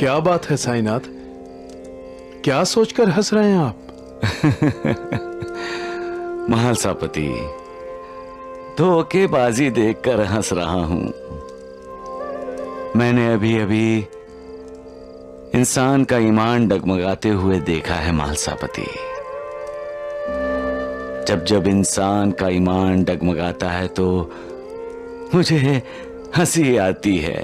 क्या बात है साईनाथ, क्या सोचकर हंस रहे हैं आप? महालसापति, धोखेबाजी देखकर हंस रहा हूं। मैंने अभी अभी इंसान का ईमान डगमगाते हुए देखा है महालसापति। जब जब इंसान का ईमान डगमगाता है तो मुझे हंसी आती है।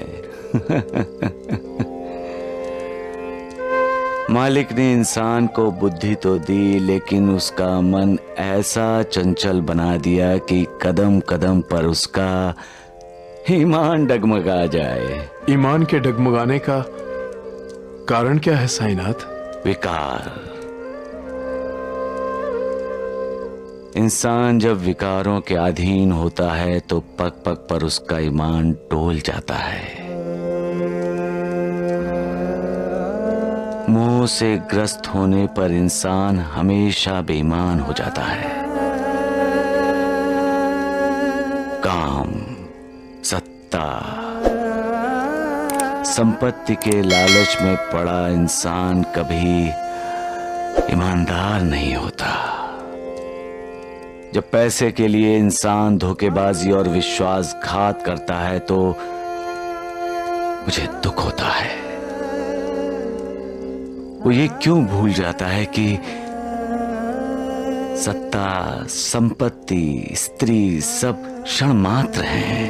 मालिक ने इंसान को बुद्धि तो दी, लेकिन उसका मन ऐसा चंचल बना दिया कि कदम कदम पर उसका ईमान डगमगा जाए। ईमान के डगमगाने का कारण क्या है साईनाथ? विकार। इंसान जब विकारों के अधीन होता है तो पग पग पर उसका ईमान डोल जाता है। मोह से ग्रस्त होने पर इंसान हमेशा बेईमान हो जाता है। काम, सत्ता, संपत्ति के लालच में पड़ा इंसान कभी ईमानदार नहीं होता। जब पैसे के लिए इंसान धोखेबाजी और विश्वासघात करता है तो मुझे दुख होता है। वो ये क्यों भूल जाता है कि सत्ता, संपत्ति, स्त्री सब क्षण मात्र हैं,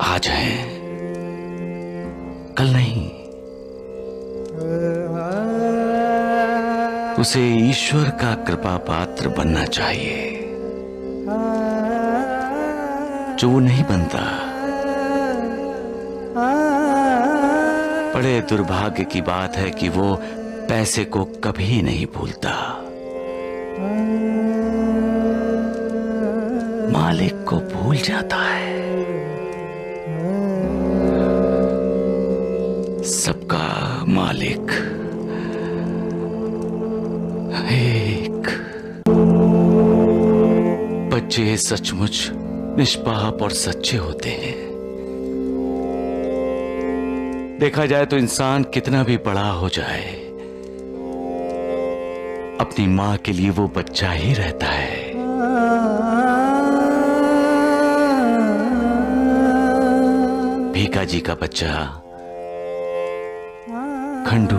आज हैं, कल नहीं। उसे ईश्वर का कृपा पात्र बनना चाहिए, जो वो नहीं बनता। बड़े दुर्भाग्य की बात है कि वो पैसे को कभी नहीं भूलता, मालिक को भूल जाता है। सबका मालिक एक। बच्चे सचमुच निष्पाप और सच्चे होते हैं। देखा जाए तो इंसान कितना भी बड़ा हो जाए, अपनी मां के लिए वो बच्चा ही रहता है। भीका जी का बच्चा खंडू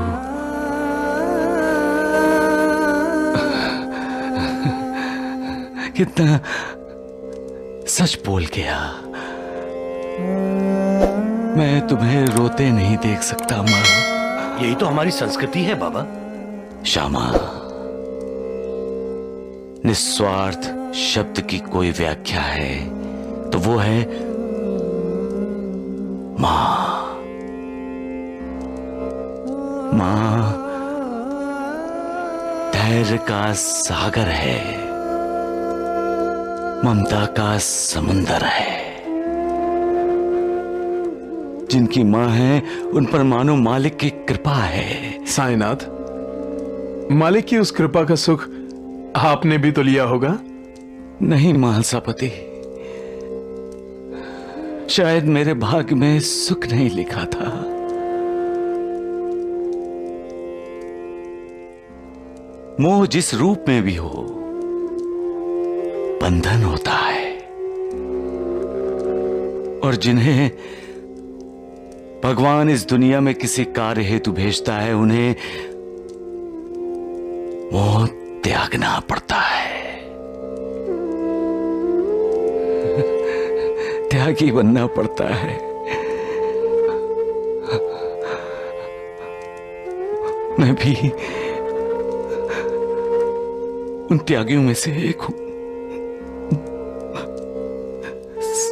कितना सच बोल गया। मैं तुम्हें रोते नहीं देख सकता मां। यही तो हमारी संस्कृति है बाबा। श्यामा, निस्वार्थ शब्द की कोई व्याख्या है तो वो है मां। मां धैर्य का सागर है, ममता का समुंदर है। जिनकी मां है उन पर मानो मालिक की कृपा है। साईनाथ, मालिक की उस कृपा का सुख आपने भी तो लिया होगा? नहीं महालसापति, शायद मेरे भाग्य में सुख नहीं लिखा था। मोह जिस रूप में भी हो, बंधन होता है। और जिन्हें भगवान इस दुनिया में किसी कार्य हेतु भेजता है, उन्हें मोह त्यागना पड़ता है। त्यागी बनना पड़ता है। मैं भी उन त्यागियों में से एक हूं।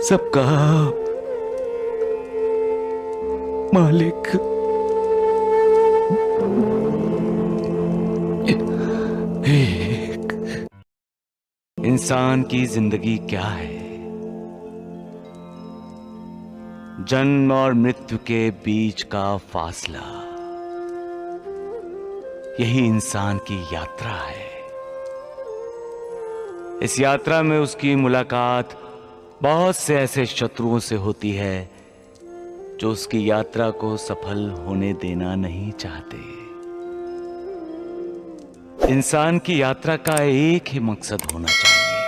सबका मालिक। एक इंसान की जिंदगी क्या है? जन्म और मृत्यु के बीच का फासला, यही इंसान की यात्रा है। इस यात्रा में उसकी मुलाकात बहुत से ऐसे शत्रुओं से होती है जो उसकी यात्रा को सफल होने देना नहीं चाहते। इंसान की यात्रा का एक ही मकसद होना चाहिए,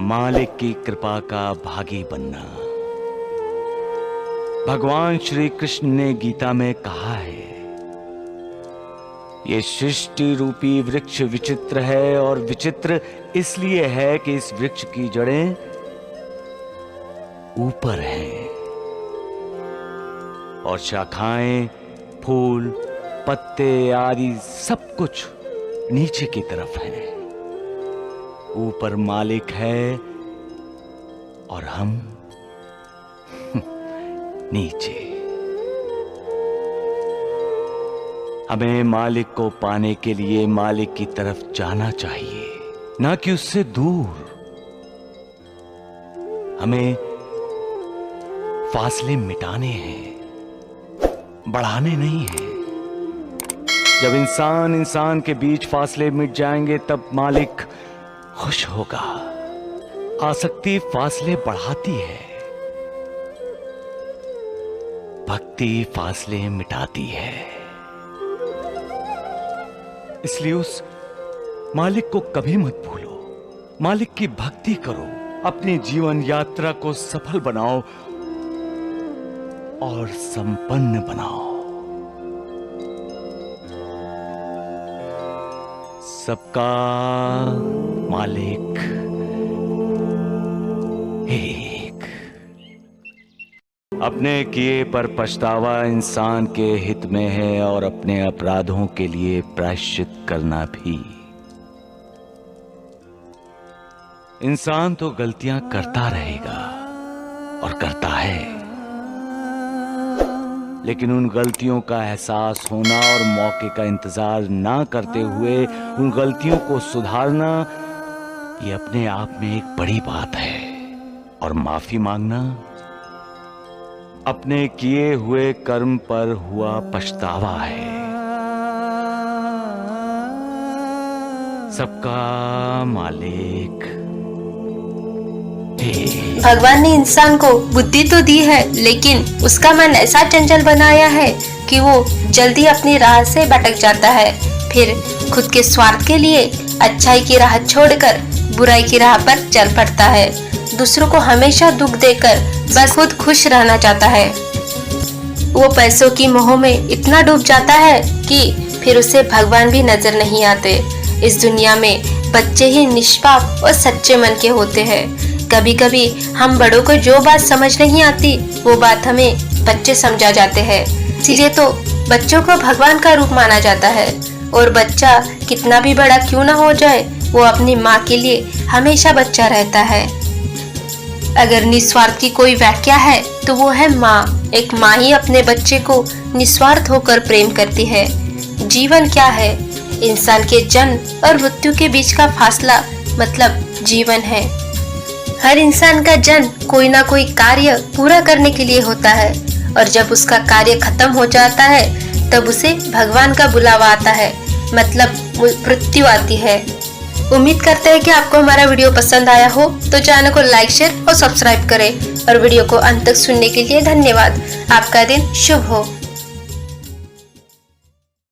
मालिक की कृपा का भागी बनना। भगवान श्री कृष्ण ने गीता में कहा है, ये सृष्टि रूपी वृक्ष विचित्र है, और विचित्र इसलिए है कि इस वृक्ष की जड़ें ऊपर हैं और शाखाएं, फूल, पत्ते आदि सब कुछ नीचे की तरफ हैं। ऊपर मालिक है और हम नीचे। हमें मालिक को पाने के लिए मालिक की तरफ जाना चाहिए, ना कि उससे दूर। हमें फासले मिटाने हैं, बढ़ाने नहीं हैं। जब इंसान के बीच फासले मिट जाएंगे तब मालिक खुश होगा। आसक्ति फासले बढ़ाती है, भक्ति फासले मिटाती है। इसलिए उस मालिक को कभी मत भूलो, मालिक की भक्ति करो, अपनी जीवन यात्रा को सफल बनाओ और संपन्न बनाओ। सबका मालिक एक। अपने किए पर पछतावा इंसान के हित में है, और अपने अपराधों के लिए प्रायश्चित करना भी। इंसान तो गलतियां करता रहेगा और करता है, लेकिन उन गलतियों का एहसास होना और मौके का इंतजार ना करते हुए उन गलतियों को सुधारना, ये अपने आप में एक बड़ी बात है। और माफी मांगना अपने किए हुए कर्म पर हुआ पछतावा है। सबका मालिक एक। भगवान ने इंसान को बुद्धि तो दी है, लेकिन उसका मन ऐसा चंचल बनाया है कि वो जल्दी अपनी राह से भटक जाता है। फिर खुद के स्वार्थ के लिए अच्छाई की राह छोड़कर बुराई की राह पर चल पड़ता है। दूसरों को हमेशा दुख देकर बस खुद खुश रहना चाहता है। वो पैसों की मोह में इतना डूब जाता है कि फिर उसे भगवान भी नजर नहीं आते। इस दुनिया में बच्चे ही निष्पाप और सच्चे मन के होते हैं। कभी कभी हम बड़ों को जो बात समझ नहीं आती, वो बात हमें बच्चे समझा जाते हैं। इसीलिए तो बच्चों को भगवान का रूप माना जाता है। और बच्चा कितना भी बड़ा क्यों ना हो जाए, वो अपनी माँ के लिए हमेशा बच्चा रहता है। अगर निस्वार्थ की कोई व्याख्या है तो वो है माँ। एक माँ ही अपने बच्चे को निस्वार्थ होकर प्रेम करती है। जीवन क्या है? इंसान के जन्म और मृत्यु के बीच का फासला मतलब जीवन है। हर इंसान का जन्म कोई ना कोई कार्य पूरा करने के लिए होता है, और जब उसका कार्य खत्म हो जाता है तब उसे भगवान का बुलावा आता है, मतलब मृत्यु आती है। उम्मीद करते हैं कि आपको हमारा वीडियो पसंद आया हो, तो चैनल को लाइक, शेयर और सब्सक्राइब करें। और वीडियो को अंत तक सुनने के लिए धन्यवाद। आपका दिन शुभ हो।